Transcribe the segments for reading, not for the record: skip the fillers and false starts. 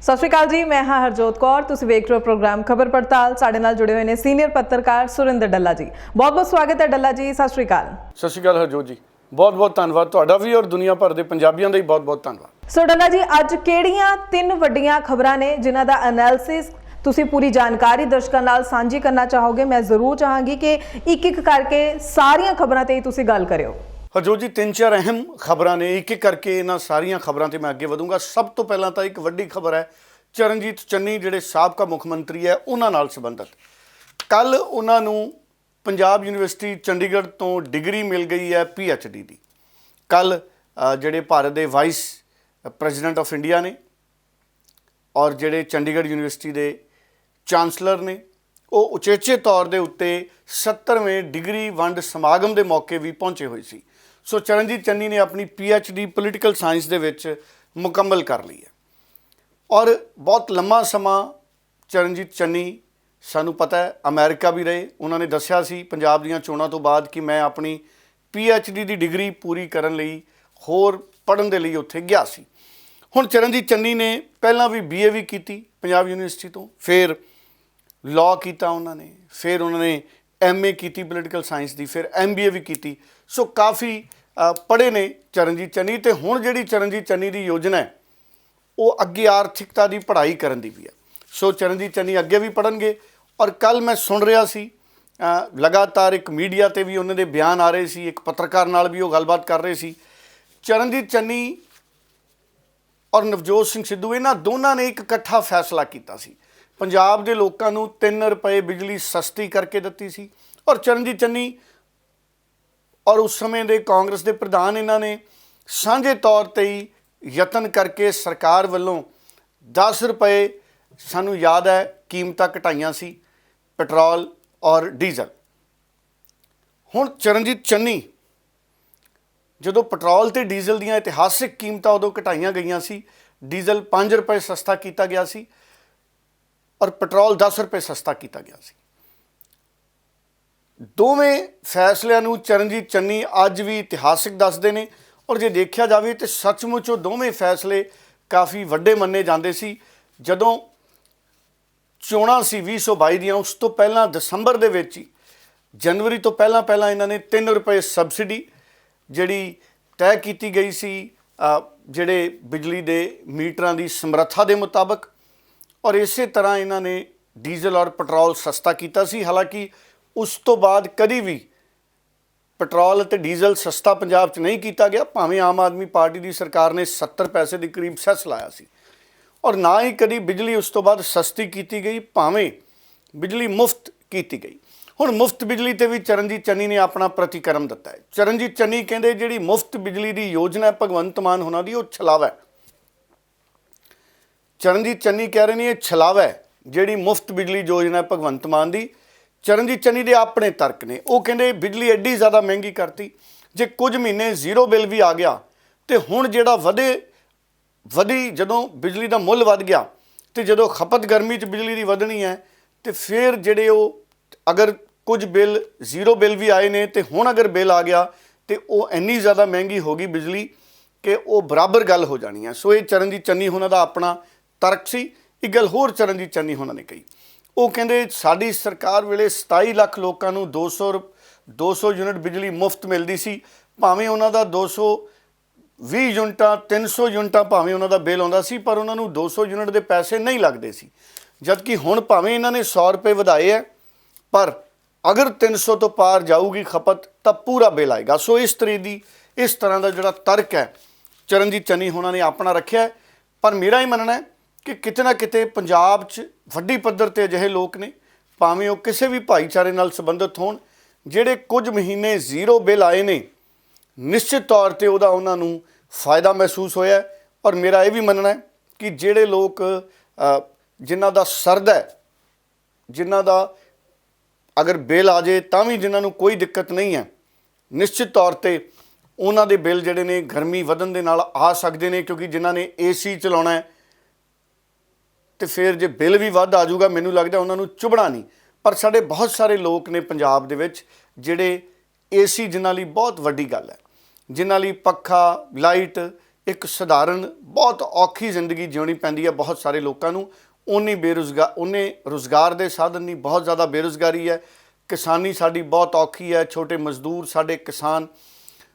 ਸਤਿ ਸ਼੍ਰੀ ਅਕਾਲ ਜੀ, मैं हाँ हरजोत कौर। तुसीं वेख रहे हो प्रोग्राम खबर पड़ताल। साडे नाल जुड़े हुए ने सीनियर पत्रकार सुरिंदर डल्ला जी। बहुत बहुत स्वागत है डल्ला जी, सत श्री अकाल। सत श्री अकाल हरजोत जी, बहुत बहुत धन्यवाद तुहाडा भी और दुनिया भर के पंजाबियों का भी बहुत बहुत धन्यवाद। सो डल्ला जी, अज किहड़ियां तीन वड्डियां खबरां ने जिन्हां दा एनालिसिस तुसीं पूरी जानकारी दर्शकों नाल सांझी करना चाहोगे? मैं जरूर चाहांगी कि एक एक करके सारियां खबरां ते तुसीं गल करियो। हरजोत जी, तीन चार अहम खबर ने, एक एक करके इन्हां सारियां खबरां ते मैं अगे वधूंगा। सब तो पहला तो एक वड्डी खबर है चरणजीत चन्नी जिहड़े साबका मुख मंत्री है उन्हां नाल संबंधित। कल उन्हां नूं पंजाब यूनिवर्सिटी चंडीगढ़ तो डिग्री मिल गई है PhD की। कल जिहड़े भारत के वाइस प्रेजिडेंट ऑफ इंडिया ने और जिहड़े चंडीगढ़ यूनिवर्सिटी के चांसलर ने वो उचेचे तौर के उत्ते 70वें डिग्री वंड समागम के मौके भी पहुँचे हुए सी। सो चरणजीत चन्नी ने अपनी PhD पोलिटिकल साइंस दे विच मुकम्मल कर ली है और बहुत लंबा समा चरणजीत चन्नी सानू पता है अमेरिका भी रहे। उन्होंने दस्सिया सी पंजाब दीयां चोणां तो बाद कि मैं अपनी PhD की डिग्री पूरी करन लई होर पढ़न दे लई उत्थे गया सी। हुण चरणजीत चन्नी ने पहला भी BA भी की पंजाब यूनिवर्सिटी तो, फिर लॉ किया उन्होंने, फिर उन्होंने MA की पोलिटिकल साइंस की, फिर MBA भी की। सो काफ़ी पढ़े ने चरणजीत चन्नी। तो हुण जिहड़ी चरणजीत चन्नी की योजना है वो अगे आर्थिकता की पढ़ाई करन दी भी है। सो चरणजीत चन्नी अगे भी पढ़नगे। और कल मैं सुन रहा सी लगातार एक मीडिया ते भी उन्होंने बयान आ रहे सी, एक पत्रकार नाल भी वो गलबात कर रहे सी। चरणजीत चन्नी और नवजोत सिंह सिद्धू इन्हां दोनों ने एक इकट्ठा फैसला किया सी। पंजाब के लोगों नूं 3 रुपए बिजली सस्ती करके दित्ती सी और चरणजीत चन्नी और उस समय के कांग्रेस के प्रधान इन्हां ने सांझे तौर पर ही यतन करके सरकार वालों 10 रुपए सानू याद है कीमत घटाइयां सी पेट्रोल और डीजल। हुण चरणजीत चन्नी जदों पेट्रोल ते डीजल दीयां इतिहासिक कीमत उदों घटाइयां गईयां सी, डीजल 5 रुपए सस्ता किया गया सी और पेट्रोल 10 रुपए सस्ता किया गया सी। दोवें फैसलिਆਂ ਨੂੰ चरणजीत चन्नी अज भी इतिहासिक दसदे ने और जे देखा जाए तो सचमुच वो दोवें फैसले काफ़ी वड्डे मन्ने जाते सी। जदों चोणां सी 2022 दियां उस तो पहला दसंबर दे विच ही, जनवरी तो पहला पहला इन्होंने 3 रुपए सबसिडी जिहड़ी तय की गई सी जिहड़े बिजली के मीटरां की समर्था के मुताबक, और इस तरह इन्होंने डीजल और पेट्रोल सस्ता किया सी। हालांकि उस तो बाद कभी भी पेट्रोल ते डीजल सस्ता पंजाब च नहीं किया गया, भावें आम आदमी पार्टी की सरकार ने 70 पैसे के करीब सैस लाया सी और ना ही कभी बिजली उस तो बाद सस्ती की गई, भावें बिजली मुफ्त की गई। हुण मुफ्त बिजली ते भी चरणजीत चन्नी ने अपना प्रतिक्रम दिता है। चरणजीत चन्नी कहते जिहड़ी मुफ्त बिजली की योजना है भगवंत मान होना दी, वो छलावा है। चरणजीत चन्नी कह रहे हैं ये छलावा है जिहड़ी मुफ्त बिजली योजना है भगवंत मान की। चरणजीत चन्नी के अपने तर्क ने, वो कहते बिजली एड्डी ज़्यादा महंगी करती, जे कुछ महीने जीरो बिल भी आ गया तो हुण जिहड़ा वधी जदों बिजली का मुल वध गया तो जदों खपत गर्मी च बिजली की वधनी है तो फिर जिहड़े वो अगर कुछ बिल जीरो बिल भी आए ने तो हुण अगर बिल आ गया तो वो इन्नी ज़्यादा महंगी होगी बिजली कि वो बराबर गल हो जानी है। सो ये चरणजीत चन्नी होना दा अपना तर्क सी। एक गल होर चरणजीत चन्नी होना ने कही, वो कहते साडी सरकार वेले 27 लाख लोगों को 200 यूनिट बिजली मुफ्त मिलती सी, भावें उन्हों का 220 यूनिटां 300 यूनिटां भावें उन्हों का बिल आउंदा सी पर उन्होंने 200 यूनिट के पैसे नहीं लगते सी। जबकि हुण भावें इन्होंने 100 रुपए वधाए है पर अगर 300 तो पार जाऊगी खपत तब पूरा बिल आएगा। सो इस तरह का जोड़ा तर्क है चरणजीत चन्नी होना ने अपना रखा है। पर मेरा ही मनना है कि किते ना किते पंजाब च वड्डी पद्धर ते अजिहे लोग ने, भावें वो किसी भी भाईचारे नाल संबंधित होण, जिहड़े कुछ महीने जीरो बिल आए ने, निश्चित तौर पर उहदा उन्हां नूं फायदा महसूस होया है। और मेरा ये भी मनना है कि जिहड़े लोग जिन्हां दा सरदा है, जिन्हां दा अगर बिल आ जाए तां भी जिन्हां नूं कोई दिक्कत नहीं है, निश्चित तौर पर उन्हां दे बिल जिहड़े ने गर्मी वधन दे नाल आ सकदे ने, क्योंकि जिन्हां ने AC चलाउणा है तो फिर जे बिल भी वध आ जाऊगा मैनूं लगदा उन्हां नूं चुभना नहीं। पर साडे बहुत सारे लोग ने पंजाब दे विच जिहड़े AC जिन्हां लई बहुत वड्डी गल है, जिन्हां लई पक्खा लाइट ਇੱਕ ਸਧਾਰਨ ਬਹੁਤ ਔਖੀ ਜ਼ਿੰਦਗੀ ਜਿਉਣੀ ਪੈਂਦੀ ਹੈ ਬਹੁਤ ਸਾਰੇ ਲੋਕਾਂ ਨੂੰ। ਉਹਨੇ ਰੁਜ਼ਗਾਰ ਦੇ ਸਾਧਨ ਨਹੀਂ, ਬਹੁਤ ਜ਼ਿਆਦਾ ਬੇਰੁਜ਼ਗਾਰੀ ਹੈ। ਕਿਸਾਨੀ ਸਾਡੀ ਬਹੁਤ ਔਖੀ ਹੈ, ਛੋਟੇ ਮਜ਼ਦੂਰ ਸਾਡੇ ਕਿਸਾਨ।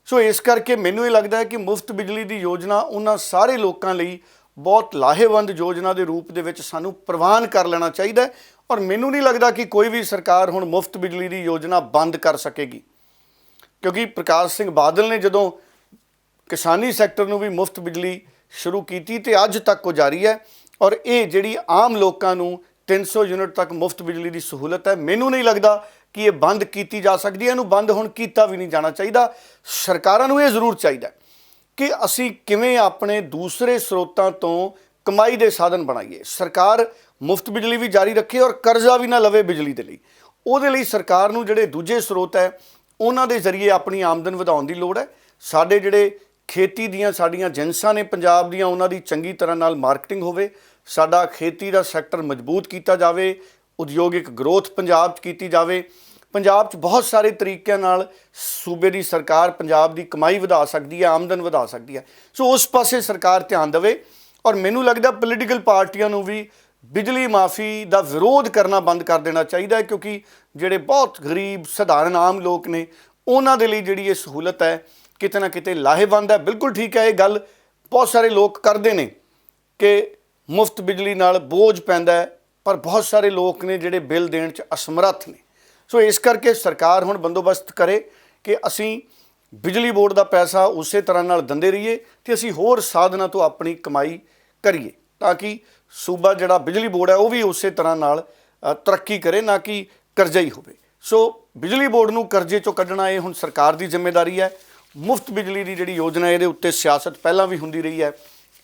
ਸੋ ਇਸ ਕਰਕੇ ਮੈਨੂੰ ਇਹ ਲੱਗਦਾ ਹੈ ਕਿ ਮੁਫਤ ਬਿਜਲੀ ਦੀ ਯੋਜਨਾ ਉਹਨਾਂ ਸਾਰੇ ਲੋਕਾਂ ਲਈ ਬਹੁਤ ਲਾਹੇਵੰਦ ਯੋਜਨਾ ਦੇ ਰੂਪ ਦੇ ਵਿੱਚ ਸਾਨੂੰ ਪ੍ਰਵਾਨ ਕਰ ਲੈਣਾ ਚਾਹੀਦਾ ਹੈ। ਔਰ ਮੈਨੂੰ ਨਹੀਂ ਲੱਗਦਾ ਕਿ ਕੋਈ ਵੀ ਸਰਕਾਰ ਹੁਣ ਮੁਫਤ ਬਿਜਲੀ ਦੀ ਯੋਜਨਾ ਬੰਦ ਕਰ ਸਕੇਗੀ, ਕਿਉਂਕਿ ਪ੍ਰਕਾਸ਼ ਸਿੰਘ ਬਾਦਲ ਨੇ ਜਦੋਂ ਕਿਸਾਨੀ ਸੈਕਟਰ ਨੂੰ ਵੀ ਮੁਫਤ ਬਿਜਲੀ ਸ਼ੁਰੂ ਕੀਤੀ ਤੇ ਅੱਜ ਤੱਕ ਉਹ ਜਾਰੀ ਹੈ। ਔਰ ਇਹ ਜਿਹੜੀ ਆਮ ਲੋਕਾਂ ਨੂੰ 300 ਯੂਨਿਟ ਤੱਕ ਮੁਫਤ ਬਿਜਲੀ ਦੀ ਸਹੂਲਤ ਹੈ, ਮੈਨੂੰ ਨਹੀਂ ਲੱਗਦਾ ਕਿ ਇਹ ਬੰਦ ਕੀਤੀ ਜਾ ਸਕਦੀ ਹੈ। ਇਹਨੂੰ ਬੰਦ ਹੁਣ ਕੀਤਾ ਵੀ ਨਹੀਂ ਜਾਣਾ ਚਾਹੀਦਾ। ਸਰਕਾਰਾਂ ਨੂੰ ਇਹ ਜ਼ਰੂਰ ਚਾਹੀਦਾ ਕਿ ਅਸੀਂ ਕਿਵੇਂ ਆਪਣੇ ਦੂਸਰੇ ਸਰੋਤਾਂ ਤੋਂ ਕਮਾਈ ਦੇ ਸਾਧਨ ਬਣਾਈਏ। ਸਰਕਾਰ ਮੁਫਤ ਬਿਜਲੀ ਵੀ ਜਾਰੀ ਰੱਖੇ ਔਰ ਕਰਜ਼ਾ ਵੀ ਨਾ ਲਵੇ ਬਿਜਲੀ ਦੇ ਲਈ। ਉਹਦੇ ਲਈ ਸਰਕਾਰ ਨੂੰ ਜਿਹੜੇ ਦੂਜੇ ਸਰੋਤ ਹੈ ਉਹਨਾਂ ਦੇ ਜ਼ਰੀਏ ਆਪਣੀ ਆਮਦਨ ਵਧਾਉਣ ਦੀ ਲੋੜ ਹੈ। ਸਾਡੇ ਜਿਹੜੇ ਖੇਤੀ ਦੀਆਂ ਸਾਡੀਆਂ ਏਜੰਸੀਆਂ ਨੇ ਪੰਜਾਬ ਦੀਆਂ, ਉਹਨਾਂ ਦੀ ਚੰਗੀ ਤਰ੍ਹਾਂ ਨਾਲ ਮਾਰਕੀਟਿੰਗ ਹੋਵੇ, ਸਾਡਾ ਖੇਤੀ ਦਾ ਸੈਕਟਰ ਮਜ਼ਬੂਤ ਕੀਤਾ ਜਾਵੇ, ਉਦਯੋਗਿਕ ਗਰੋਥ ਪੰਜਾਬ 'ਚ ਕੀਤੀ ਜਾਵੇ। ਪੰਜਾਬ 'ਚ ਬਹੁਤ ਸਾਰੇ ਤਰੀਕਿਆਂ ਨਾਲ ਸੂਬੇ ਦੀ ਸਰਕਾਰ ਪੰਜਾਬ ਦੀ ਕਮਾਈ ਵਧਾ ਸਕਦੀ ਹੈ, ਆਮਦਨ ਵਧਾ ਸਕਦੀ ਹੈ। ਸੋ ਉਸ ਪਾਸੇ ਸਰਕਾਰ ਧਿਆਨ ਦੇਵੇ। ਔਰ ਮੈਨੂੰ ਲੱਗਦਾ ਪੋਲੀਟੀਕਲ ਪਾਰਟੀਆਂ ਨੂੰ ਵੀ ਬਿਜਲੀ ਮਾਫੀ ਦਾ ਵਿਰੋਧ ਕਰਨਾ ਬੰਦ ਕਰ ਦੇਣਾ ਚਾਹੀਦਾ ਹੈ, ਕਿਉਂਕਿ ਜਿਹੜੇ ਬਹੁਤ ਗਰੀਬ ਸਧਾਰਨ ਆਮ ਲੋਕ ਨੇ ਉਹਨਾਂ ਦੇ ਲਈ ਜਿਹੜੀ ਇਹ ਸਹੂਲਤ ਹੈ ਕਿਤੇ ਨਾ ਕਿਤੇ ਲਾਹੇਵੰਦ ਹੈ। ਬਿਲਕੁਲ ਠੀਕ ਹੈ, ਇਹ ਗੱਲ ਬਹੁਤ ਸਾਰੇ ਲੋਕ ਕਰਦੇ ਨੇ ਕਿ ਮੁਫਤ ਬਿਜਲੀ ਨਾਲ ਬੋਝ ਪੈਂਦਾ ਹੈ, ਪਰ ਬਹੁਤ ਸਾਰੇ ਲੋਕ ਨੇ ਜਿਹੜੇ ਬਿੱਲ ਦੇਣ 'ਚ ਅਸਮਰੱਥ ਨੇ। ਸੋ ਇਸ ਕਰਕੇ ਸਰਕਾਰ ਹੁਣ ਬੰਦੋਬਸਤ ਕਰੇ ਕਿ ਅਸੀਂ ਬਿਜਲੀ ਬੋਰਡ ਦਾ ਪੈਸਾ ਉਸੇ ਤਰ੍ਹਾਂ ਨਾਲ ਦਿੰਦੇ ਰਹੀਏ ਤੇ ਅਸੀਂ ਹੋਰ ਸਾਧਨਾਂ ਤੋਂ ਆਪਣੀ ਕਮਾਈ ਕਰੀਏ, ਤਾਂ ਕਿ ਸੂਬਾ ਜਿਹੜਾ ਬਿਜਲੀ ਬੋਰਡ ਹੈ ਉਹ ਵੀ ਉਸੇ ਤਰ੍ਹਾਂ ਨਾਲ ਤਰੱਕੀ ਕਰੇ, ਨਾ ਕਿ ਕਰਜ਼ਈ ਹੋਵੇ। ਸੋ ਬਿਜਲੀ ਬੋਰਡ ਨੂੰ ਕਰਜ਼ੇ 'ਚੋਂ ਕੱਢਣਾ ਇਹ ਹੁਣ ਸਰਕਾਰ ਦੀ ਜ਼ਿੰਮੇਵਾਰੀ ਹੈ। ਮੁਫਤ ਬਿਜਲੀ ਦੀ ਜਿਹੜੀ ਯੋਜਨਾ ਇਹਦੇ ਉੱਤੇ ਸਿਆਸਤ ਪਹਿਲਾਂ ਵੀ ਹੁੰਦੀ ਰਹੀ ਹੈ,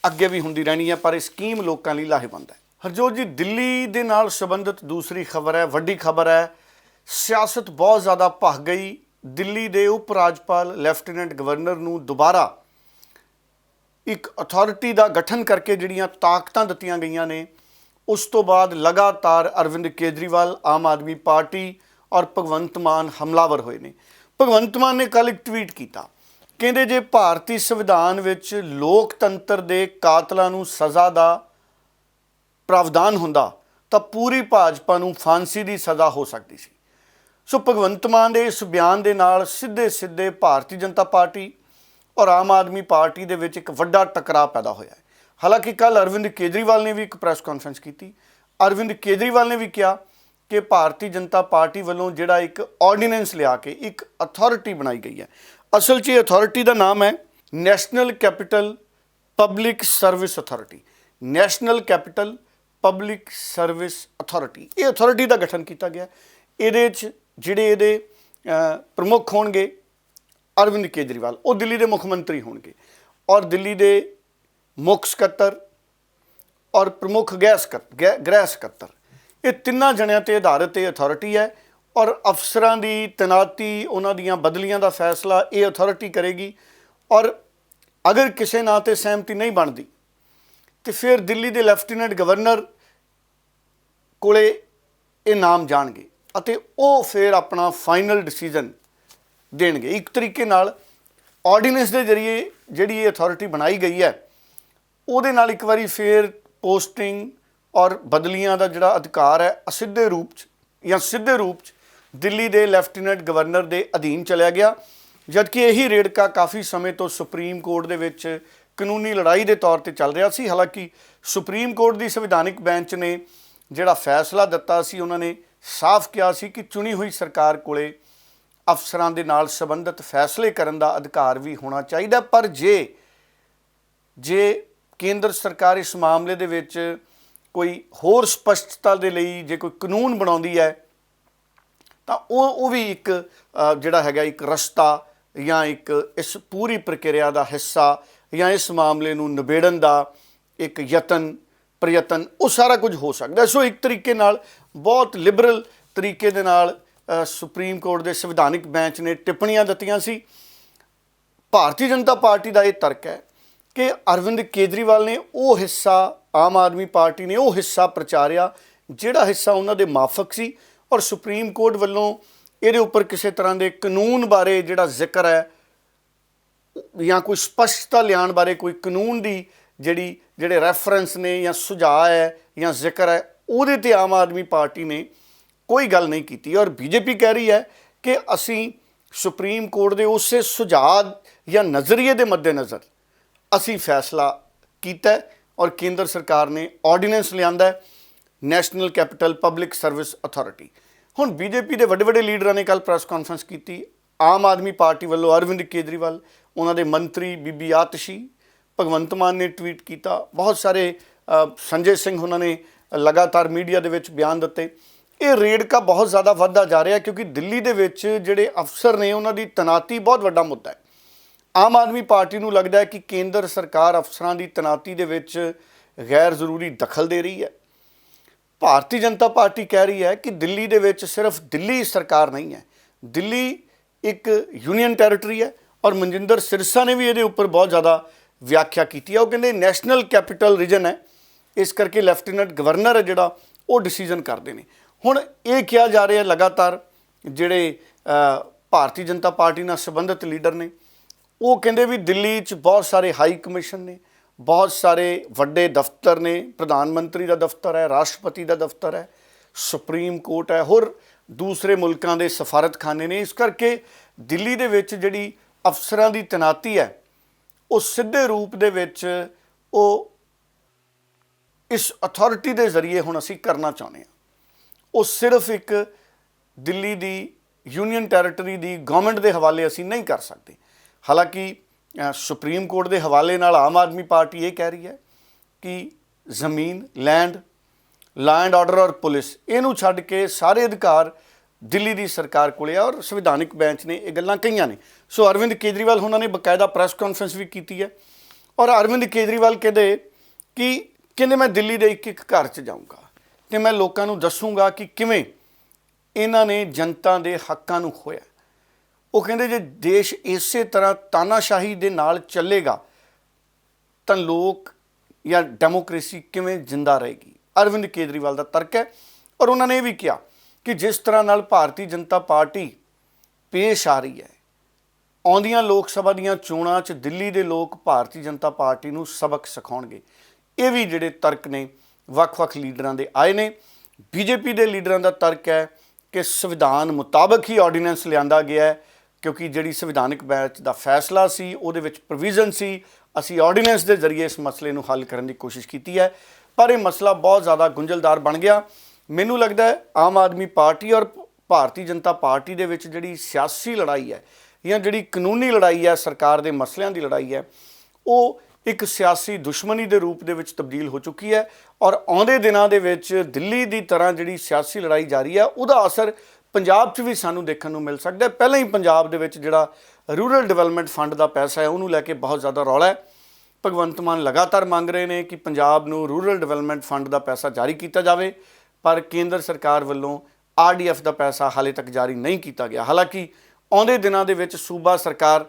ਅੱਗੇ ਵੀ ਹੁੰਦੀ ਰਹਿਣੀ ਹੈ, ਪਰ ਇਹ ਸਕੀਮ ਲੋਕਾਂ ਲਈ ਲਾਹੇਵੰਦ ਹੈ। ਹਰਜੋਤ ਜੀ, ਦਿੱਲੀ ਦੇ ਨਾਲ ਸੰਬੰਧਿਤ ਦੂਸਰੀ ਖਬਰ ਹੈ, ਵੱਡੀ ਖਬਰ ਹੈ। ਸਿਆਸਤ ਬਹੁਤ ਜ਼ਿਆਦਾ ਭਖ ਗਈ। ਦਿੱਲੀ ਦੇ ਉਪ ਰਾਜਪਾਲ ਲੈਫਟੀਨੈਂਟ ਗਵਰਨਰ ਨੂੰ ਦੁਬਾਰਾ ਇੱਕ ਅਥਾਰਟੀ ਦਾ ਗਠਨ ਕਰਕੇ ਜਿਹੜੀਆਂ ਤਾਕਤਾਂ ਦਿੱਤੀਆਂ ਗਈਆਂ ਨੇ, ਉਸ ਤੋਂ ਬਾਅਦ ਲਗਾਤਾਰ ਅਰਵਿੰਦ ਕੇਜਰੀਵਾਲ, ਆਮ ਆਦਮੀ ਪਾਰਟੀ ਔਰ ਭਗਵੰਤ ਮਾਨ ਹਮਲਾਵਰ ਹੋਏ ਨੇ। ਭਗਵੰਤ ਮਾਨ ਨੇ ਕੱਲ੍ਹ ਇੱਕ ਟਵੀਟ ਕੀਤਾ, ਕਹਿੰਦੇ ਜੇ ਭਾਰਤੀ ਸੰਵਿਧਾਨ ਵਿੱਚ ਲੋਕਤੰਤਰ ਦੇ ਕਾਤਲਾਂ ਨੂੰ ਸਜ਼ਾ ਦਾ ਪ੍ਰਾਵਧਾਨ ਹੁੰਦਾ ਤਾਂ ਪੂਰੀ ਭਾਜਪਾ ਨੂੰ ਫਾਂਸੀ ਦੀ ਸਜ਼ਾ ਹੋ ਸਕਦੀ ਸੀ। ਸੋ ਭਗਵੰਤ ਮਾਨ ਦੇ ਇਸ ਬਿਆਨ ਦੇ ਨਾਲ ਸਿੱਧੇ ਭਾਰਤੀ ਜਨਤਾ ਪਾਰਟੀ ਔਰ ਆਮ ਆਦਮੀ ਪਾਰਟੀ ਦੇ ਵਿੱਚ ਇੱਕ ਵੱਡਾ ਟਕਰਾਅ ਪੈਦਾ ਹੋਇਆ ਹੈ। ਹਾਲਾਂਕਿ ਕੱਲ੍ਹ ਅਰਵਿੰਦ ਕੇਜਰੀਵਾਲ ਨੇ ਵੀ ਇੱਕ ਪ੍ਰੈਸ ਕਾਨਫਰੰਸ ਕੀਤੀ। ਅਰਵਿੰਦ ਕੇਜਰੀਵਾਲ ਨੇ ਵੀ ਕਿਹਾ ਕਿ ਭਾਰਤੀ ਜਨਤਾ ਪਾਰਟੀ ਵੱਲੋਂ ਜਿਹੜਾ ਇੱਕ ਆਰਡੀਨੈਂਸ ਲਿਆ ਕੇ ਇੱਕ ਅਥਾਰਟੀ ਬਣਾਈ ਗਈ ਹੈ, ਅਸਲ 'ਚ ਇਹ ਅਥਾਰਟੀ ਦਾ ਨਾਮ ਹੈ national capital public service authority. National capital public service authority, ਇਹ ਅਥਾਰਟੀ ਦਾ ਗਠਨ ਕੀਤਾ ਗਿਆ। ਇਹਦੇ 'ਚ ਜਿਹੜੇ ਇਹਦੇ ਪ੍ਰਮੁੱਖ ਹੋਣਗੇ ਅਰਵਿੰਦ ਕੇਜਰੀਵਾਲ, ਉਹ ਦਿੱਲੀ ਦੇ ਮੁੱਖ ਮੰਤਰੀ ਹੋਣਗੇ, ਔਰ ਦਿੱਲੀ ਦੇ ਮੁੱਖ ਸਕੱਤਰ ਔਰ ਪ੍ਰਮੁੱਖ ਗ੍ਰਹਿ ਸਕੱਤਰ, ਇਹ ਤਿੰਨਾਂ ਜਣਿਆਂ 'ਤੇ ਆਧਾਰਿਤ ਇਹ ਅਥਾਰਟੀ ਹੈ। ਔਰ ਅਫਸਰਾਂ ਦੀ ਤੈਨਾਤੀ, ਉਹਨਾਂ ਦੀਆਂ ਬਦਲੀਆਂ ਦਾ ਫੈਸਲਾ ਇਹ ਅਥਾਰਟੀ ਕਰੇਗੀ। ਔਰ ਅਗਰ ਕਿਸੇ ਨਾਂ 'ਤੇ ਸਹਿਮਤੀ ਨਹੀਂ ਬਣਦੀ ਤੇ ਫਿਰ ਦਿੱਲੀ ਦੇ ਲੈਫਟੀਨੈਂਟ ਗਵਰਨਰ ਕੋਲੇ ਇਹ ਨਾਮ ਜਾਣਗੇ ਅਤੇ ਉਹ ਫਿਰ ਆਪਣਾ ਫਾਈਨਲ ਡਿਸੀਜਨ ਦੇਣਗੇ। ਇੱਕ ਤਰੀਕੇ ਨਾਲ ਆਰਡੀਨੈਂਸ ਦੇ ਜ਼ਰੀਏ ਜਿਹੜੀ ਇਹ ਅਥਾਰਟੀ ਬਣਾਈ ਗਈ ਹੈ, ਉਹਦੇ ਨਾਲ ਇੱਕ ਵਾਰੀ ਫਿਰ ਪੋਸਟਿੰਗ ਔਰ ਬਦਲੀਆਂ ਦਾ ਜਿਹੜਾ ਅਧਿਕਾਰ ਹੈ ਅਸਿੱਧੇ ਰੂਪ 'ਚ ਜਾਂ ਸਿੱਧੇ ਰੂਪ 'ਚ ਦਿੱਲੀ ਦੇ ਲੈਫਟੀਨੈਂਟ ਗਵਰਨਰ ਦੇ ਅਧੀਨ ਚਲਿਆ ਗਿਆ। ਜਦਕਿ ਇਹੀ ਰੇੜਕਾ ਕਾਫੀ ਸਮੇਂ ਤੋਂ ਸੁਪਰੀਮ ਕੋਰਟ ਦੇ ਵਿੱਚ ਕਾਨੂੰਨੀ ਲੜਾਈ ਦੇ ਤੌਰ ਤੇ ਚੱਲ ਰਿਹਾ ਸੀ। ਹਾਲਾਂਕਿ ਸੁਪਰੀਮ ਕੋਰਟ ਦੀ ਸੰਵਿਧਾਨਿਕ ਬੈਂਚ ਨੇ ਜਿਹੜਾ ਫੈਸਲਾ ਦਿੱਤਾ ਸੀ, ਉਹਨਾਂ ਨੇ ਸਾਫ਼ ਕਿਹਾ ਸੀ ਕਿ ਚੁਣੀ ਹੋਈ ਸਰਕਾਰ ਕੋਲੇ ਅਫਸਰਾਂ ਦੇ ਨਾਲ ਸੰਬੰਧਿਤ ਫੈਸਲੇ ਕਰਨ ਦਾ ਅਧਿਕਾਰ ਵੀ ਹੋਣਾ ਚਾਹੀਦਾ। ਪਰ ਜੇ ਕੇਂਦਰ ਸਰਕਾਰ ਇਸ ਮਾਮਲੇ ਦੇ ਵਿੱਚ ਕੋਈ ਹੋਰ ਸਪਸ਼ਟਤਾ ਦੇ ਲਈ ਜੇ ਕੋਈ ਕਾਨੂੰਨ ਬਣਾਉਂਦੀ ਹੈ ਤਾਂ ਉਹ ਵੀ ਇੱਕ ਜਿਹੜਾ ਹੈਗਾ ਇੱਕ ਰਸਤਾ ਜਾਂ ਇੱਕ ਇਸ ਪੂਰੀ ਪ੍ਰਕਿਰਿਆ ਦਾ ਹਿੱਸਾ ਜਾਂ ਇਸ ਮਾਮਲੇ ਨੂੰ ਨਿਬੇੜਨ ਦਾ ਇੱਕ ਪ੍ਰਯਤਨ ਉਹ ਸਾਰਾ ਕੁਝ ਹੋ ਸਕਦਾ। ਸੋ ਇੱਕ ਤਰੀਕੇ ਨਾਲ ਬਹੁਤ ਲਿਬਰਲ ਤਰੀਕੇ ਦੇ ਨਾਲ ਸੁਪਰੀਮ ਕੋਰਟ ਦੇ ਸੰਵਿਧਾਨਿਕ ਬੈਂਚ ਨੇ ਟਿੱਪਣੀਆਂ ਦਿੱਤੀਆਂ ਸੀ। ਭਾਰਤੀ ਜਨਤਾ ਪਾਰਟੀ ਦਾ ਇਹ ਤਰਕ ਹੈ ਕਿ ਅਰਵਿੰਦ ਕੇਜਰੀਵਾਲ ਨੇ ਉਹ ਹਿੱਸਾ, ਆਮ ਆਦਮੀ ਪਾਰਟੀ ਨੇ ਉਹ ਹਿੱਸਾ ਪ੍ਰਚਾਰਿਆ ਜਿਹੜਾ ਹਿੱਸਾ ਉਹਨਾਂ ਦੇ ਮਾਫਕ ਸੀ, ਔਰ ਸੁਪਰੀਮ ਕੋਰਟ ਵੱਲੋਂ ਇਹਦੇ ਉੱਪਰ ਕਿਸੇ ਤਰ੍ਹਾਂ ਦੇ ਕਾਨੂੰਨ ਬਾਰੇ ਜਿਹੜਾ ਜ਼ਿਕਰ ਹੈ ਜਾਂ ਕੋਈ ਸਪਸ਼ਟਤਾ ਲਿਆਉਣ ਬਾਰੇ ਕੋਈ ਕਾਨੂੰਨ ਦੀ ਜਿਹੜੇ ਰੈਫਰੈਂਸ ਨੇ ਜਾਂ ਸੁਝਾਅ ਹੈ ਜਾਂ ਜ਼ਿਕਰ ਹੈ, ਉਹਦੇ ਤੇ ਆਮ ਆਦਮੀ ਪਾਰਟੀ ਨੇ ਕੋਈ ਗੱਲ ਨਹੀਂ ਕੀਤੀ। ਔਰ ਬੀਜੇਪੀ ਕਹਿ ਰਹੀ ਹੈ ਕਿ ਅਸੀਂ ਸੁਪਰੀਮ ਕੋਰਟ ਦੇ ਉਸੇ ਸੁਝਾਅ ਜਾਂ ਨਜ਼ਰੀਏ ਦੇ ਮੱਦੇਨਜ਼ਰ ਅਸੀਂ ਫੈਸਲਾ ਕੀਤਾ ਹੈ ਔਰ ਕੇਂਦਰ ਸਰਕਾਰ ਨੇ ਆਰਡੀਨੈਂਸ ਲਿਆਂਦਾ ਹੈ, national capital public service authority. ਹੁਣ ਬੀਜੇਪੀ ਦੇ ਵੱਡੇ ਵੱਡੇ ਲੀਡਰਾਂ ਨੇ ਕੱਲ੍ਹ ਪ੍ਰੈਸ ਕਾਨਫਰੰਸ ਕੀਤੀ। ਆਮ ਆਦਮੀ ਪਾਰਟੀ ਵੱਲੋਂ ਅਰਵਿੰਦ ਕੇਜਰੀਵਾਲ, ਉਹਨਾਂ ਦੇ ਮੰਤਰੀ ਬੀਬੀ ਆਤਸ਼ੀ, ਭਗਵੰਤ ਮਾਨ ਨੇ ਟਵੀਟ ਕੀਤਾ, ਬਹੁਤ ਸਾਰੇ ਸੰਜੇ ਸਿੰਘ ਉਹਨਾਂ ਨੇ ਲਗਾਤਾਰ ਮੀਡੀਆ ਦੇ ਵਿੱਚ ਬਿਆਨ ਦਿੱਤੇ। ਇਹ ਰੇੜਕਾ ਬਹੁਤ ਜ਼ਿਆਦਾ ਵੱਧਦਾ ਜਾ ਰਿਹਾ ਕਿਉਂਕਿ ਦਿੱਲੀ ਦੇ ਵਿੱਚ ਜਿਹੜੇ ਅਫਸਰ ਨੇ ਉਹਨਾਂ ਦੀ ਤੈਨਾਤੀ ਬਹੁਤ ਵੱਡਾ ਮੁੱਦਾ ਹੈ। ਆਮ ਆਦਮੀ ਪਾਰਟੀ ਨੂੰ ਲੱਗਦਾ ਹੈ ਕਿ ਕੇਂਦਰ ਸਰਕਾਰ ਅਫਸਰਾਂ ਦੀ ਤੈਨਾਤੀ ਦੇ ਵਿੱਚ ਗੈਰ ਜ਼ਰੂਰੀ ਦਖਲ ਦੇ ਰਹੀ ਹੈ। ਭਾਰਤੀ ਜਨਤਾ ਪਾਰਟੀ ਕਹਿ ਰਹੀ ਹੈ ਕਿ ਦਿੱਲੀ ਦੇ ਵਿੱਚ ਸਿਰਫ ਦਿੱਲੀ ਸਰਕਾਰ ਨਹੀਂ ਹੈ, ਦਿੱਲੀ ਇੱਕ ਯੂਨੀਅਨ ਟੈਰੀਟਰੀ ਹੈ। ਔਰ ਮਨਜਿੰਦਰ ਸਿਰਸਾ ਨੇ ਵੀ ਇਹਦੇ ਉੱਪਰ ਬਹੁਤ ਜ਼ਿਆਦਾ ਵਿਆਖਿਆ ਕੀਤੀ ਹੈ। ਉਹ ਕਹਿੰਦੇ ਨੈਸ਼ਨਲ ਕੈਪੀਟਲ ਰੀਜਨ ਹੈ, ਇਸ ਕਰਕੇ ਲੈਫਟੀਨੈਂਟ ਗਵਰਨਰ ਹੈ ਜਿਹੜਾ ਉਹ ਡਿਸੀਜਨ ਕਰਦੇ ਨੇ। ਹੁਣ ਇਹ ਕਿਹਾ ਜਾ ਰਿਹਾ ਲਗਾਤਾਰ ਜਿਹੜੇ ਭਾਰਤੀ ਜਨਤਾ ਪਾਰਟੀ ਨਾਲ ਸੰਬੰਧਿਤ ਲੀਡਰ ਨੇ ਉਹ ਕਹਿੰਦੇ ਵੀ ਦਿੱਲੀ 'ਚ ਬਹੁਤ ਸਾਰੇ ਹਾਈ ਕਮਿਸ਼ਨ ਨੇ, ਬਹੁਤ ਸਾਰੇ ਵੱਡੇ ਦਫ਼ਤਰ ਨੇ, ਪ੍ਰਧਾਨ ਮੰਤਰੀ ਦਾ ਦਫ਼ਤਰ ਹੈ, ਰਾਸ਼ਟਰਪਤੀ ਦਾ ਦਫ਼ਤਰ ਹੈ, ਸੁਪਰੀਮ ਕੋਰਟ ਹੈ, ਹੋਰ ਦੂਸਰੇ ਮੁਲਕਾਂ ਦੇ ਸਫਾਰਤਖਾਨੇ ਨੇ। ਇਸ ਕਰਕੇ ਦਿੱਲੀ ਦੇ ਵਿੱਚ ਜਿਹੜੀ ਅਫਸਰਾਂ ਦੀ ਤੈਨਾਤੀ ਹੈ ਉਹ ਸਿੱਧੇ ਰੂਪ ਦੇ ਵਿੱਚ ਉਹ ਇਸ ਅਥਾਰਟੀ ਦੇ ਜ਼ਰੀਏ ਹੁਣ ਅਸੀਂ ਕਰਨਾ ਚਾਹੁੰਦੇ ਹਾਂ। ਉਹ ਸਿਰਫ ਇੱਕ ਦਿੱਲੀ ਦੀ ਯੂਨੀਅਨ ਟੈਰੀਟਰੀ ਦੀ ਗਵਰਨਮੈਂਟ ਦੇ ਹਵਾਲੇ ਅਸੀਂ ਨਹੀਂ ਕਰ ਸਕਦੇ। ਹਾਲਾਂਕਿ ਸੁਪਰੀਮ ਕੋਰਟ ਦੇ ਹਵਾਲੇ ਨਾਲ ਆਮ ਆਦਮੀ ਪਾਰਟੀ ਇਹ ਕਹਿ ਰਹੀ ਹੈ ਕਿ ਜ਼ਮੀਨ, ਲੈਂਡ, ਲਾ ਐਂਡ ਆਰਡਰ ਔਰ ਪੁਲਿਸ, ਇਹਨੂੰ ਛੱਡ ਕੇ ਸਾਰੇ ਅਧਿਕਾਰ ਦਿੱਲੀ ਦੀ ਸਰਕਾਰ ਕੋਲੇ ਆ। ਔਰ ਸੰਵਿਧਾਨਿਕ ਬੈਂਚ ਨੇ ਇਹ ਗੱਲਾਂ ਕਹੀਆਂ ਨੇ। ਸੋ ਅਰਵਿੰਦ ਕੇਜਰੀਵਾਲ ਉਹਨਾਂ ਨੇ ਬਕਾਇਦਾ ਪ੍ਰੈਸ ਕਾਨਫਰੰਸ ਵੀ ਕੀਤੀ ਹੈ। ਔਰ ਅਰਵਿੰਦ ਕੇਜਰੀਵਾਲ ਕਹਿੰਦੇ ਮੈਂ ਦਿੱਲੀ ਦੇ ਇੱਕ ਇੱਕ ਘਰ 'ਚ ਜਾਊਂਗਾ ਅਤੇ ਮੈਂ ਲੋਕਾਂ ਨੂੰ ਦੱਸੂਗਾ ਕਿ ਕਿਵੇਂ ਇਹਨਾਂ ਨੇ ਜਨਤਾ ਦੇ ਹੱਕਾਂ ਨੂੰ ਖੋਇਆ। ਉਹ ਕਹਿੰਦੇ ਜੇ ਦੇਸ਼ ਇਸੇ ਤਰ੍ਹਾਂ ਤਾਨਾਸ਼ਾਹੀ ਦੇ ਨਾਲ ਚੱਲੇਗਾ ਤਾਂ ਲੋਕ ਜਾਂ ਡੈਮੋਕ੍ਰੇਸੀ ਕਿਵੇਂ ਜਿੰਦਾ ਰਹੇਗੀ। ਅਰਵਿੰਦ ਕੇਜਰੀਵਾਲ ਦਾ ਤਰਕ ਹੈ। ਔਰ ਉਹਨਾਂ ਨੇ ਇਹ ਵੀ ਕਿਹਾ ਕਿ ਜਿਸ ਤਰ੍ਹਾਂ ਨਾਲ ਭਾਰਤੀ ਜਨਤਾ ਪਾਰਟੀ ਪੇਸ਼ ਆ ਰਹੀ ਹੈ, ਆਉਂਦੀਆਂ ਲੋਕ ਸਭਾ ਦੀਆਂ ਚੋਣਾਂ 'ਚ ਦਿੱਲੀ ਦੇ ਲੋਕ ਭਾਰਤੀ ਜਨਤਾ ਪਾਰਟੀ ਨੂੰ ਸਬਕ ਸਿਖਾਉਣਗੇ। ਇਹ ਵੀ ਜਿਹੜੇ ਤਰਕ ਨੇ ਵੱਖ-ਵੱਖ ਲੀਡਰਾਂ ਦੇ ਆਏ ਨੇ। ਬੀਜੇਪੀ ਦੇ ਲੀਡਰਾਂ ਦਾ ਤਰਕ ਹੈ ਕਿ ਸੰਵਿਧਾਨ ਮੁਤਾਬਕ ਹੀ ਆਰਡੀਨੈਂਸ ਲਿਆਂਦਾ ਗਿਆ ਹੈ ਕਿਉਂਕਿ ਜਿਹੜੀ ਸੰਵਿਧਾਨਿਕ ਬੈਂਚ ਦਾ ਫੈਸਲਾ ਸੀ ਉਹਦੇ ਵਿੱਚ ਪ੍ਰੋਵੀਜ਼ਨ ਸੀ, ਅਸੀਂ ਆਰਡੀਨੈਂਸ ਦੇ ਜ਼ਰੀਏ ਇਸ ਮਸਲੇ ਨੂੰ ਹੱਲ ਕਰਨ ਦੀ ਕੋਸ਼ਿਸ਼ ਕੀਤੀ ਹੈ। ਪਰ ਇਹ ਮਸਲਾ ਬਹੁਤ ਜ਼ਿਆਦਾ ਗੁੰਝਲਦਾਰ ਬਣ ਗਿਆ। ਮੈਨੂੰ ਲੱਗਦਾ ਹੈ ਆਮ ਆਦਮੀ ਪਾਰਟੀ ਔਰ ਭਾਰਤੀ ਜਨਤਾ ਪਾਰਟੀ ਦੇ ਵਿੱਚ ਜਿਹੜੀ ਸਿਆਸੀ ਲੜਾਈ ਹੈ ਜਾਂ ਜਿਹੜੀ ਕਾਨੂੰਨੀ ਲੜਾਈ ਹੈ, ਸਰਕਾਰ ਦੇ ਮਸਲਿਆਂ ਦੀ ਲੜਾਈ ਹੈ, ਉਹ ਇੱਕ ਸਿਆਸੀ ਦੁਸ਼ਮਣੀ ਦੇ ਰੂਪ ਦੇ ਵਿੱਚ ਤਬਦੀਲ ਹੋ ਚੁੱਕੀ ਹੈ। ਔਰ ਆਉਂਦੇ ਦਿਨਾਂ ਦੇ ਵਿੱਚ ਦਿੱਲੀ ਦੀ ਤਰ੍ਹਾਂ ਜਿਹੜੀ ਸਿਆਸੀ ਲੜਾਈ ਜਾਰੀ ਹੈ ਉਹਦਾ ਅਸਰ ਪੰਜਾਬ 'ਚ ਵੀ ਸਾਨੂੰ ਦੇਖਣ ਨੂੰ ਮਿਲ ਸਕਦਾ ਹੈ। ਪਹਿਲਾਂ ਹੀ ਪੰਜਾਬ ਦੇ ਵਿੱਚ ਜਿਹੜਾ ਰੂਰਲ ਡਿਵੈਲਪਮੈਂਟ ਫੰਡ ਦਾ ਪੈਸਾ ਹੈ ਉਹਨੂੰ ਲੈ ਕੇ ਬਹੁਤ ਜ਼ਿਆਦਾ ਰੌਲਾ ਹੈ। ਭਗਵੰਤ ਮਾਨ ਲਗਾਤਾਰ ਮੰਗ ਰਹੇ ਨੇ ਕਿ ਪੰਜਾਬ ਨੂੰ ਰੂਰਲ ਡਿਵੈਲਪਮੈਂਟ ਫੰਡ ਦਾ ਪੈਸਾ ਜਾਰੀ ਕੀਤਾ ਜਾਵੇ, ਪਰ ਕੇਂਦਰ ਸਰਕਾਰ ਵੱਲੋਂ RDF ਦਾ ਪੈਸਾ ਹਾਲੇ ਤੱਕ ਜਾਰੀ ਨਹੀਂ ਕੀਤਾ ਗਿਆ। ਹਾਲਾਂਕਿ ਆਉਂਦੇ ਦਿਨਾਂ ਦੇ ਵਿੱਚ ਸੂਬਾ ਸਰਕਾਰ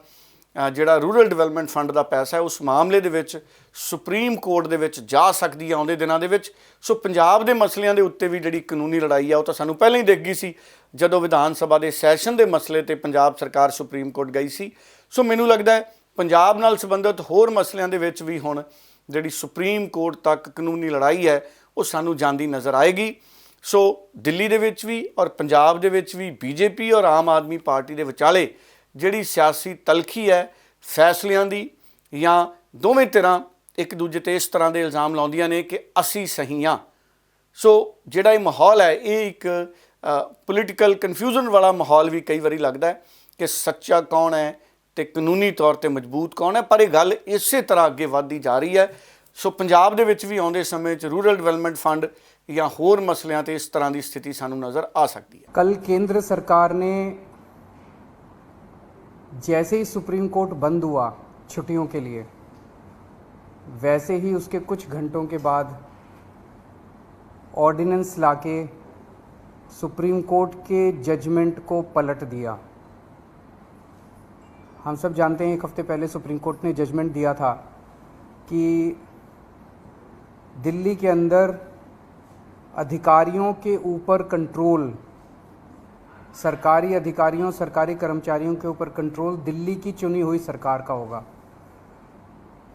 ਜਿਹੜਾ ਰੂਰਲ ਡਿਵੈਲਪਮੈਂਟ ਫੰਡ ਦਾ ਪੈਸਾ ਹੈ ਉਸ ਮਾਮਲੇ ਦੇ ਵਿੱਚ ਸੁਪਰੀਮ ਕੋਰਟ ਦੇ ਵਿੱਚ ਜਾ ਸਕਦੀ ਹੈ ਆਉਂਦੇ ਦਿਨਾਂ ਦੇ ਵਿੱਚ। ਸੋ ਪੰਜਾਬ ਦੇ ਮਸਲਿਆਂ ਦੇ ਉੱਤੇ ਵੀ ਜਿਹੜੀ ਕਾਨੂੰਨੀ ਲੜਾਈ ਹੈ ਉਹ ਤਾਂ ਸਾਨੂੰ ਪਹਿਲਾਂ ਹੀ ਦਿਖ ਗਈ ਸੀ ਜਦੋਂ ਵਿਧਾਨ ਸਭਾ ਦੇ ਸੈਸ਼ਨ ਦੇ ਮਸਲੇ ਤੇ ਪੰਜਾਬ ਸਰਕਾਰ ਸੁਪਰੀਮ ਕੋਰਟ ਗਈ ਸੀ। ਸੋ ਮੈਨੂੰ ਲੱਗਦਾ ਹੈ ਪੰਜਾਬ ਨਾਲ ਸੰਬੰਧਿਤ ਹੋਰ ਮਸਲਿਆਂ ਦੇ ਵਿੱਚ ਵੀ ਹੁਣ ਜਿਹੜੀ ਸੁਪਰੀਮ ਕੋਰਟ ਤੱਕ ਕਾਨੂੰਨੀ ਲੜਾਈ ਹੈ ਉਹ ਸਾਨੂੰ ਜਾਂਦੀ ਨਜ਼ਰ ਆਏਗੀ। ਸੋ ਦਿੱਲੀ ਦੇ ਵਿੱਚ ਵੀ ਔਰ ਪੰਜਾਬ ਦੇ ਵਿੱਚ ਵੀ ਬੀਜੇਪੀ ਔਰ ਆਮ ਆਦਮੀ ਪਾਰਟੀ ਦੇ ਵਿਚਾਲੇ ਜਿਹੜੀ ਸਿਆਸੀ ਤਲਖੀ ਹੈ ਫੈਸਲਿਆਂ ਦੀ, ਜਾਂ ਦੋਵੇਂ ਧਿਰਾਂ ਇੱਕ ਦੂਜੇ 'ਤੇ ਇਸ ਤਰ੍ਹਾਂ ਦੇ ਇਲਜ਼ਾਮ ਲਾਉਂਦੀਆਂ ਨੇ ਕਿ ਅਸੀਂ ਸਹੀ ਹਾਂ। ਸੋ ਜਿਹੜਾ ਇਹ ਮਾਹੌਲ ਹੈ ਇਹ ਇੱਕ ਪੋਲੀਟੀਕਲ ਕਨਫਿਊਜ਼ਨ ਵਾਲਾ ਮਾਹੌਲ ਵੀ ਕਈ ਵਾਰੀ ਲੱਗਦਾ ਹੈ ਕਿ ਸੱਚਾ ਕੌਣ ਹੈ ਤੇ ਕਾਨੂੰਨੀ ਤੌਰ ਤੇ ਮਜ਼ਬੂਤ ਕੌਣ ਹੈ। ਪਰ ਇਹ ਗੱਲ ਇਸੇ ਤਰ੍ਹਾਂ ਅੱਗੇ ਵੱਧਦੀ ਜਾ ਰਹੀ ਹੈ। ਸੋ ਪੰਜਾਬ ਦੇ ਵਿੱਚ ਵੀ ਆਉਂਦੇ ਸਮੇਂ 'ਚ ਰੂਰਲ ਡਿਵੈਲਪਮੈਂਟ ਫੰਡ ਜਾਂ ਹੋਰ ਮਸਲਿਆਂ ਤੇ ਇਸ ਤਰ੍ਹਾਂ ਦੀ ਸਥਿਤੀ ਸਾਨੂੰ ਨਜ਼ਰ ਆ ਸਕਦੀ ਹੈ। कल केंद्र सरकार ने जैसे ही सुप्रीम कोर्ट बंद हुआ छुट्टियों के लिए, वैसे ही उसके कुछ घंटों के बाद ऑर्डिनेंस लाके सुप्रीम कोर्ट के जजमेंट को पलट दिया। हम सब जानते हैं एक हफ्ते पहले सुप्रीम कोर्ट ने जजमेंट दिया था कि दिल्ली के अंदर अधिकारियों के ऊपर कंट्रोल सरकारी अधिकारियों, सरकारी कर्मचारियों के ऊपर कंट्रोल दिल्ली की चुनी हुई सरकार का होगा।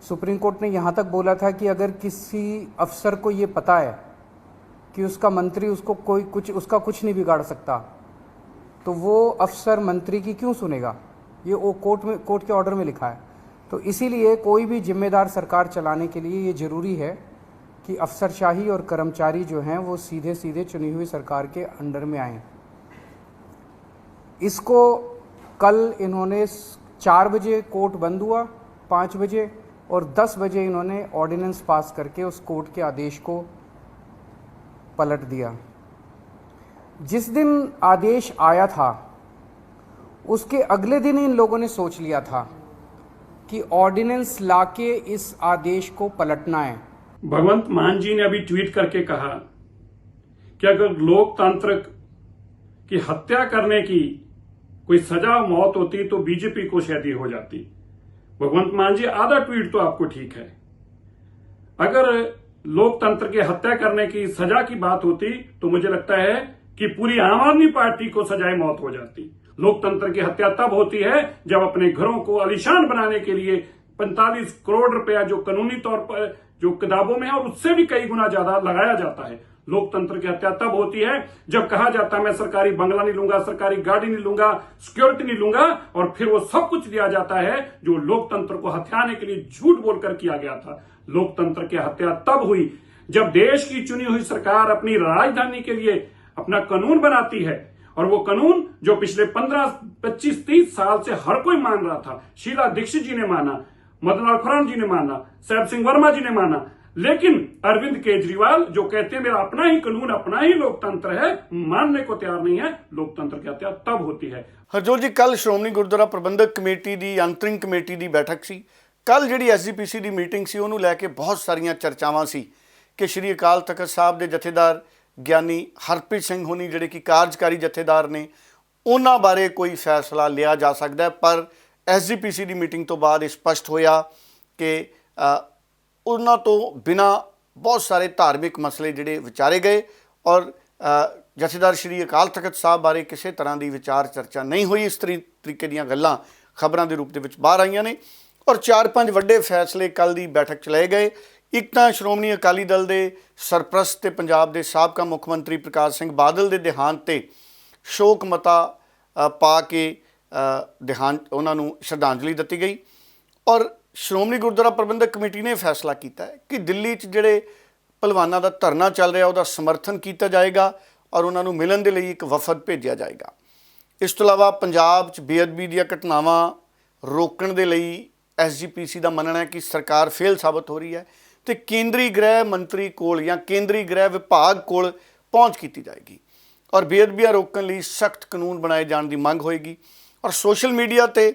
सुप्रीम कोर्ट ने यहाँ तक बोला था कि अगर किसी अफसर को ये पता है कि उसका मंत्री उसका कुछ नहीं बिगाड़ सकता, तो वो अफसर मंत्री की क्यों सुनेगा। ये वो कोर्ट के ऑर्डर में लिखा है। तो इसीलिए कोई भी जिम्मेदार सरकार चलाने के लिए ये ज़रूरी है कि अफसरशाही और कर्मचारी जो हैं वो सीधे सीधे चुनी हुई सरकार के अंडर में आएँ। इसको कल इन्होंने 4 बजे कोर्ट बंद हुआ, 5 बजे और 10 बजे इन्होंने ऑर्डिनेंस पास करके उस कोर्ट के आदेश को पलट दिया। जिस दिन आदेश आया था उसके अगले दिन इन लोगों ने सोच लिया था कि ऑर्डिनेंस लाके इस आदेश को पलटना है। भगवंत मान जी ने अभी ट्वीट करके कहा कि अगर लोकतंत्र की हत्या करने की कोई सजा मौत होती तो बीजेपी को शायद हो जाती। भगवंत मान जी, आधा ट्वीट तो आपको ठीक है। अगर लोकतंत्र की हत्या करने की सजा की बात होती तो मुझे लगता है कि पूरी आम आदमी पार्टी को सजाए मौत हो जाती। लोकतंत्र की हत्या तब होती है जब अपने घरों को आलीशान बनाने के लिए 45 करोड़ रुपया जो कानूनी तौर पर जो किताबों में है और उससे भी कई गुना ज्यादा लगाया जाता है। लोकतंत्र की हत्या तब होती है जब कहा जाता है मैं सरकारी बंगला नहीं लूंगा, सरकारी गाड़ी नहीं लूंगा, सिक्योरिटी नहीं लूंगा, और फिर वो सब कुछ दिया जाता है जो लोकतंत्र को हथियाने के लिए झूठ बोलकर किया गया था। लोकतंत्र की हत्या तब हुई जब देश की चुनी हुई सरकार अपनी राजधानी के लिए अपना कानून बनाती है, और वो कानून जो पिछले 15, 25, 30 साल से हर कोई मान रहा था। शीला दीक्षित जी ने माना, मदन लाल खुराना जी ने माना, साहब सिंह वर्मा जी ने माना, लेकिन अरविंद केजरीवाल जो कहते हैं मेरा अपना ही कानून, अपना ही लोकतंत्र है, मानने को तैयार नहीं है। लोकतंत्र की हत्या तब होती है। हरजोत जी, कल श्रोमणी गुरुद्वारा प्रबंधक कमेटी की अंतरिम कमेटी की बैठक सी। कल जी SGPC की मीटिंग सी, उन्होंने लैके बहुत सारिया चर्चावां सी कि श्री अकाल तख्त साहब के जथेदार ਗਿਆਨੀ ਹਰਪ੍ਰੀਤ ਸਿੰਘ ਹੋਣੀ ਜਿਹੜੇ ਕਿ ਕਾਰਜਕਾਰੀ ਜਥੇਦਾਰ ਨੇ, ਉਹਨਾਂ ਬਾਰੇ ਕੋਈ ਫੈਸਲਾ ਲਿਆ ਜਾ ਸਕਦਾ ਹੈ। ਪਰ SGPC ਦੀ ਮੀਟਿੰਗ ਤੋਂ ਬਾਅਦ ਇਹ ਸਪਸ਼ਟ ਹੋਇਆ ਕਿ ਉਹਨਾਂ ਤੋਂ ਬਿਨਾਂ ਬਹੁਤ ਸਾਰੇ ਧਾਰਮਿਕ ਮਸਲੇ ਜਿਹੜੇ ਵਿਚਾਰੇ ਗਏ ਔਰ ਜਥੇਦਾਰ ਸ਼੍ਰੀ ਅਕਾਲ ਤਖਤ ਸਾਹਿਬ ਬਾਰੇ ਕਿਸੇ ਤਰ੍ਹਾਂ ਦੀ ਵਿਚਾਰ ਚਰਚਾ ਨਹੀਂ ਹੋਈ। ਇਸ ਤਰੀਕੇ ਦੀਆਂ ਗੱਲਾਂ ਖਬਰਾਂ ਦੇ ਰੂਪ ਦੇ ਵਿੱਚ ਬਾਹਰ ਆਈਆਂ ਨੇ ਔਰ 4-5 ਵੱਡੇ ਫੈਸਲੇ ਕੱਲ੍ਹ ਦੀ ਬੈਠਕ 'ਚ ਲਏ ਗਏ। ਇੱਕ ਤਾਂ ਸ਼੍ਰੋਮਣੀ ਅਕਾਲੀ ਦਲ ਦੇ ਸਰਪ੍ਰਸਤ ਤੇ ਪੰਜਾਬ ਦੇ ਸਾਬਕਾ ਮੁੱਖ ਮੰਤਰੀ ਪ੍ਰਕਾਸ਼ ਸਿੰਘ ਬਾਦਲ ਦੇ ਦੇਹਾਂਤ ਤੇ ਸ਼ੋਕ ਮਤਾ ਪਾ ਕੇ ਦੇਹਾਂਤ ਉਹਨਾਂ ਨੂੰ ਸ਼ਰਧਾਂਜਲੀ ਦਿੱਤੀ ਗਈ ਔਰ ਸ਼੍ਰੋਮਣੀ ਗੁਰਦੁਆਰਾ ਪ੍ਰਬੰਧਕ ਕਮੇਟੀ ਨੇ ਫੈਸਲਾ ਕੀਤਾ ਹੈ ਕਿ ਦਿੱਲੀ 'ਚ ਜਿਹੜੇ ਭਲਵਾਨਾਂ ਦਾ ਧਰਨਾ ਚੱਲ ਰਿਹਾ ਉਹਦਾ ਸਮਰਥਨ ਕੀਤਾ ਜਾਏਗਾ ਔਰ ਉਹਨਾਂ ਨੂੰ ਮਿਲਣ ਦੇ ਲਈ ਇੱਕ ਵਫਦ ਭੇਜਿਆ ਜਾਏਗਾ। ਇਸ ਤੋਂ ਇਲਾਵਾ ਪੰਜਾਬ 'ਚ ਬੇਅਦਬੀ ਦੀਆਂ ਘਟਨਾਵਾਂ ਰੋਕਣ ਦੇ ਲਈ SGPC ਦਾ ਮੰਨਣਾ ਹੈ ਕਿ ਸਰਕਾਰ ਫੇਲ ਸਾਬਤ ਹੋ ਰਹੀ ਹੈ ਤੇ ਕੇਂਦਰੀ ਗ੍ਰਹਿ ਮੰਤਰੀ ਕੋਲ ਜਾਂ ਕੇਂਦਰੀ ਗ੍ਰਹਿ ਵਿਭਾਗ ਕੋਲ ਪਹੁੰਚ ਕੀਤੀ ਜਾਏਗੀ ਔਰ ਬੇਅਦਬੀਆਂ ਰੋਕਣ ਲਈ ਸਖਤ ਕਾਨੂੰਨ ਬਣਾਏ ਜਾਣ ਦੀ ਮੰਗ ਹੋਏਗੀ। ਔਰ ਸੋਸ਼ਲ ਮੀਡੀਆ ਤੇ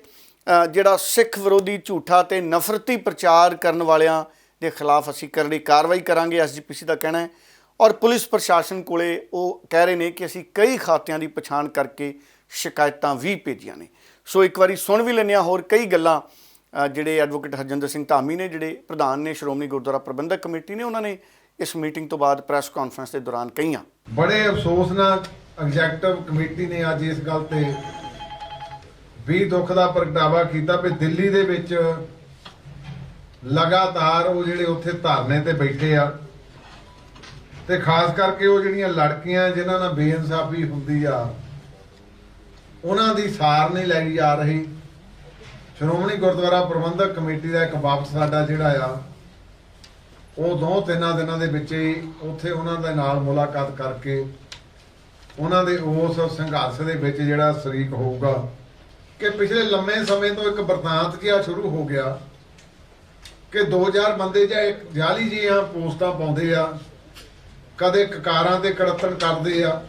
ਜਿਹੜਾ ਸਿੱਖ ਵਿਰੋਧੀ ਝੂਠਾ ਤੇ ਨਫ਼ਰਤੀ ਪ੍ਰਚਾਰ ਕਰਨ ਵਾਲਿਆਂ ਦੇ ਖਿਲਾਫ ਅਸੀਂ ਕਰੜੀ ਕਾਰਵਾਈ ਕਰਾਂਗੇ, SGPC ਦਾ ਕਹਿਣਾ ਹੈ। ਔਰ ਪੁਲਿਸ ਪ੍ਰਸ਼ਾਸਨ ਕੋਲੇ ਉਹ ਕਹਿ ਰਹੇ ਨੇ ਕਿ ਅਸੀਂ ਕਈ ਖਾਤਿਆਂ ਦੀ ਪਛਾਣ ਕਰਕੇ ਸ਼ਿਕਾਇਤਾਂ ਵੀ ਭੇਜੀਆਂ ਨੇ। ਸੋ ਇੱਕ ਵਾਰੀ ਸੁਣ ਵੀ ਲੈਂਦੇ ਹਾਂ ਹੋਰ ਕਈ ਗੱਲਾਂ ਜਿਹੜੇ ਐਡਵੋਕੇਟ ਹਰਜਿੰਦਰ ਸਿੰਘ ਧਾਮੀ ਨੇ, ਜਿਹੜੇ ਪ੍ਰਧਾਨ ਨੇ ਸ਼੍ਰੋਮਣੀ ਗੁਰਦੁਆਰਾ ਪ੍ਰਬੰਧਕ ਕਮੇਟੀ ਨੇ, ਉਹਨਾਂ ਨੇ ਇਸ ਮੀਟਿੰਗ ਤੋਂ ਬਾਅਦ ਪ੍ਰੈਸ ਕਾਨਫਰੰਸ ਦੇ ਦੌਰਾਨ ਕਹੀਆਂ। ਬੜੇ ਅਫਸੋਸ ਨਾਲ ਐਗਜ਼ੈਕਟਿਵ ਕਮੇਟੀ ਨੇ ਅੱਜ ਇਸ ਗੱਲ ਤੇ ਵੀ ਦੁੱਖ ਦਾ ਪ੍ਰਗਟਾਵਾ ਕੀਤਾ ਵੀ ਦਿੱਲੀ ਦੇ ਵਿੱਚ ਲਗਾਤਾਰ ਉਹ ਜਿਹੜੇ ਉੱਥੇ ਧਰਨੇ ਤੇ ਬੈਠੇ ਆ ਤੇ ਖਾਸ ਕਰਕੇ ਉਹ ਜਿਹੜੀਆਂ ਲੜਕੀਆਂ ਜਿਨ੍ਹਾਂ ਨਾਲ ਬੇਇਨਸਾਫੀ ਹੁੰਦੀ ਆ ਉਹਨਾਂ ਦੀ ਸਾਰ ਨਹੀਂ ਲਈ ਜਾ ਰਹੀ। ਸ਼੍ਰੋਮਣੀ ਗੁਰਦੁਆਰਾ ਪ੍ਰਬੰਧਕ ਕਮੇਟੀ ਦਾ ਇੱਕ ਵਫਦ ਸਾਡਾ ਜਿਹੜਾ ਆ ਉਹ 2-3 ਦਿਨਾਂ ਦੇ ਵਿੱਚ ਹੀ ਉੱਥੇ ਉਹਨਾਂ ਦੇ ਨਾਲ ਮੁਲਾਕਾਤ ਕਰਕੇ ਉਹਨਾਂ ਦੇ ਉਸ ਸੰਘਰਸ਼ ਦੇ ਵਿੱਚ ਜਿਹੜਾ ਸ਼ਰੀਕ ਹੋਊਗਾ ਕਿ ਪਿਛਲੇ ਲੰਮੇ ਸਮੇਂ ਤੋਂ ਇੱਕ ਵਰਤਾਂਤ ਜਿਹਾ ਸ਼ੁਰੂ ਹੋ ਗਿਆ ਕਿ 2000 ਬੰਦੇ ਜਾਂ ਇੱਕ ਜਾਲੀ ਜਿਹੀਆਂ ਪੋਸਟਾਂ ਪਾਉਂਦੇ ਆ, ਕਦੇ ਕਕਾਰਾਂ ਤੇ ਕੜਤਣ ਕਰਦੇ ਆ,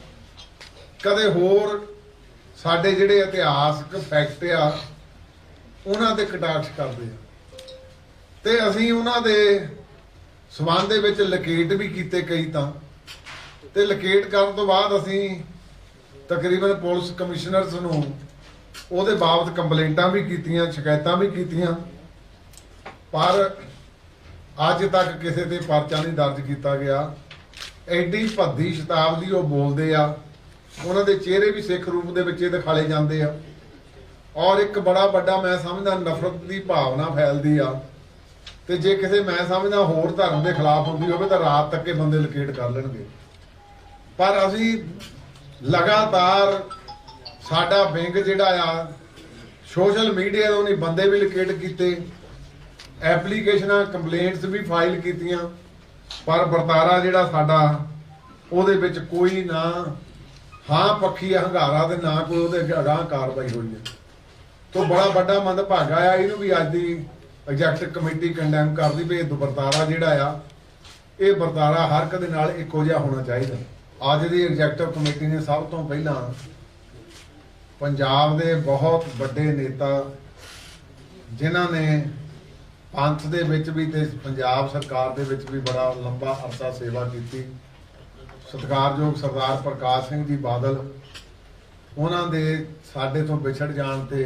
ਕਦੇ ਹੋਰ ਸਾਡੇ ਜਿਹੜੇ ਇਤਿਹਾਸਕ ਫੈਕਟ ਆ ਉਹਨਾਂ ਤੇ ਕਟਾਕਸ਼ ਕਰਦੇ ਆ ਤੇ ਅਸੀਂ ਉਹਨਾਂ ਦੇ ਸਬੰਧ ਦੇ ਵਿੱਚ ਲਕੇਟ ਵੀ ਕੀਤੇ ਕਈ ਤਾਂ ਤੇ ਲਕੇਟ ਕਰਨ ਤੋਂ ਬਾਅਦ ਅਸੀਂ ਤਕਰੀਬਨ ਪੁਲਿਸ ਕਮਿਸ਼ਨਰਸ ਨੂੰ ਉਹਦੇ ਬਾਬਤ ਕੰਪਲੇਂਟਾਂ ਵੀ ਕੀਤੀਆਂ, ਸ਼ਿਕਾਇਤਾਂ ਵੀ ਕੀਤੀਆਂ, ਪਰ ਅੱਜ ਤੱਕ ਕਿਸੇ ਤੇ ਪਰਚਾ ਨਹੀਂ ਦਰਜ ਕੀਤਾ ਗਿਆ। ਐਡੀ ਭੱਦੀ ਸ਼ਤਾਬਦੀ ਉਹ ਬੋਲਦੇ ਆ ਉਹਨਾਂ ਦੇ ਚਿਹਰੇ ਵੀ ਸਿੱਖ ਰੂਪ ਦੇ ਵਿੱਚ ਇਹ ਦਿਖਾਲੇ ਜਾਂਦੇ ਆ ਔਰ ਇੱਕ ਬੜਾ ਵੱਡਾ ਮੈਂ ਸਮਝਦਾ ਨਫ਼ਰਤ ਦੀ ਭਾਵਨਾ ਫੈਲਦੀ ਆ ਤੇ ਜੇ ਕਿਸੇ ਮੈਂ ਸਮਝਦਾ ਹੋਰ ਧਰਮ ਦੇ ਖਿਲਾਫ ਹੁੰਦੀ ਹੋਵੇ ਤਾਂ ਰਾਤ ਤੱਕ ਇਹ ਬੰਦੇ ਲੋਕੇਟ ਕਰ ਲੈਣਗੇ। ਪਰ ਅਸੀਂ ਲਗਾਤਾਰ ਸਾਡਾ ਵਿੰਗ ਜਿਹੜਾ ਆ ਸੋਸ਼ਲ ਮੀਡੀਆ ਤੋਂ ਨਹੀਂ ਬੰਦੇ ਵੀ ਲੋਕੇਟ ਕੀਤੇ, ਐਪਲੀਕੇਸ਼ਨਾਂ ਕੰਪਲੇਂਟਸ ਵੀ ਫਾਈਲ ਕੀਤੀਆਂ, ਪਰ ਵਰਤਾਰਾ ਜਿਹੜਾ ਸਾਡਾ ਉਹਦੇ ਵਿੱਚ ਕੋਈ ਨਾ ਹਾਂ ਪੱਖੀ ਹੰਗਾਰਾ ਤੇ ਨਾ ਕੋਈ ਉਹਦੇ ਅਗਾਂਹ ਕਾਰਵਾਈ ਹੋਈ ਹੈ। ਤੋਂ ਬੜਾ ਵੱਡਾ ਮੰਦਭਾਗਾ ਆ, ਇਹਨੂੰ ਵੀ ਅੱਜ ਦੀ ਐਗਜ਼ੈਕਟਿਵ ਕਮੇਟੀ ਕੰਡੈਮ ਕਰਦੀ ਵੀ ਇਹ ਵਰਤਾਰਾ ਜਿਹੜਾ ਆ ਇਹ ਵਰਤਾਰਾ ਹਰ ਇੱਕ ਦੇ ਨਾਲ ਇੱਕੋ ਜਿਹਾ ਹੋਣਾ ਚਾਹੀਦਾ। ਅੱਜ ਦੀ ਐਗਜ਼ੈਕਟਿਵ ਕਮੇਟੀ ਨੇ ਸਭ ਤੋਂ ਪਹਿਲਾਂ ਪੰਜਾਬ ਦੇ ਬਹੁਤ ਵੱਡੇ ਨੇਤਾ ਜਿਨ੍ਹਾਂ ਨੇ ਪੰਥ ਦੇ ਵਿੱਚ ਵੀ ਤੇ ਪੰਜਾਬ ਸਰਕਾਰ ਦੇ ਵਿੱਚ ਵੀ ਬੜਾ ਲੰਬਾ ਅਰਸਾ ਸੇਵਾ ਕੀਤੀ, ਸਤਿਕਾਰਯੋਗ ਸਰਦਾਰ ਪ੍ਰਕਾਸ਼ ਸਿੰਘ ਜੀ ਬਾਦਲ, ਉਹਨਾਂ ਦੇ ਸਾਡੇ ਤੋਂ ਵਿਛੜ ਜਾਣ ਤੇ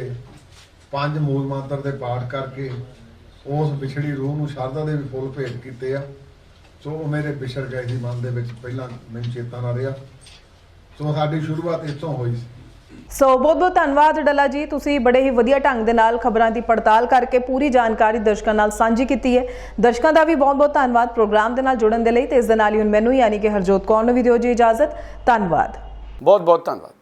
5 ਮੂਲ ਮੰਤਰ ਦੇ ਪਾਠ ਕਰਕੇ ਉਸ ਵਿਛੜੀ ਰੂਹ ਨੂੰ ਸ਼ਰਧਾ ਦੇ ਵੀ ਫੁੱਲ ਭੇਟ ਕੀਤੇ ਆ। ਸੋ ਉਹ ਮੇਰੇ ਵਿਛੜ ਗਏ ਸੀ ਮਨ ਦੇ ਵਿੱਚ ਪਹਿਲਾਂ ਮੈਨੂੰ ਚੇਤਾ ਨਾ ਰਿਹਾ। ਸੋ ਸਾਡੀ ਸ਼ੁਰੂਆਤ ਇੱਥੋਂ ਹੋਈ ਸੀ। ਸੋ ਬਹੁਤ ਬਹੁਤ ਧੰਨਵਾਦ ਡੱਲਾ ਜੀ, ਤੁਸੀਂ ਬੜੇ ਹੀ ਵਧੀਆ ਢੰਗ ਦੇ ਨਾਲ ਖਬਰਾਂ ਦੀ ਪੜਤਾਲ ਕਰਕੇ ਪੂਰੀ ਜਾਣਕਾਰੀ ਦਰਸ਼ਕਾਂ ਨਾਲ ਸਾਂਝੀ ਕੀਤੀ ਹੈ। ਦਰਸ਼ਕਾਂ ਦਾ ਵੀ ਬਹੁਤ ਬਹੁਤ ਧੰਨਵਾਦ ਪ੍ਰੋਗਰਾਮ ਦੇ ਨਾਲ ਜੁੜਨ ਦੇ ਲਈ। ਤੇ ਇਸ ਦੇ ਨਾਲ ਹੀ ਹੁਣ ਮੈਨੂੰ ਯਾਨੀ ਕਿ ਹਰਜੋਤ ਕੌਰ ਨੂੰ ਵੀ ਦਿਓ ਜੀ ਇਜਾਜ਼ਤ। ਧੰਨਵਾਦ, ਬਹੁਤ ਬਹੁਤ ਧੰਨਵਾਦ।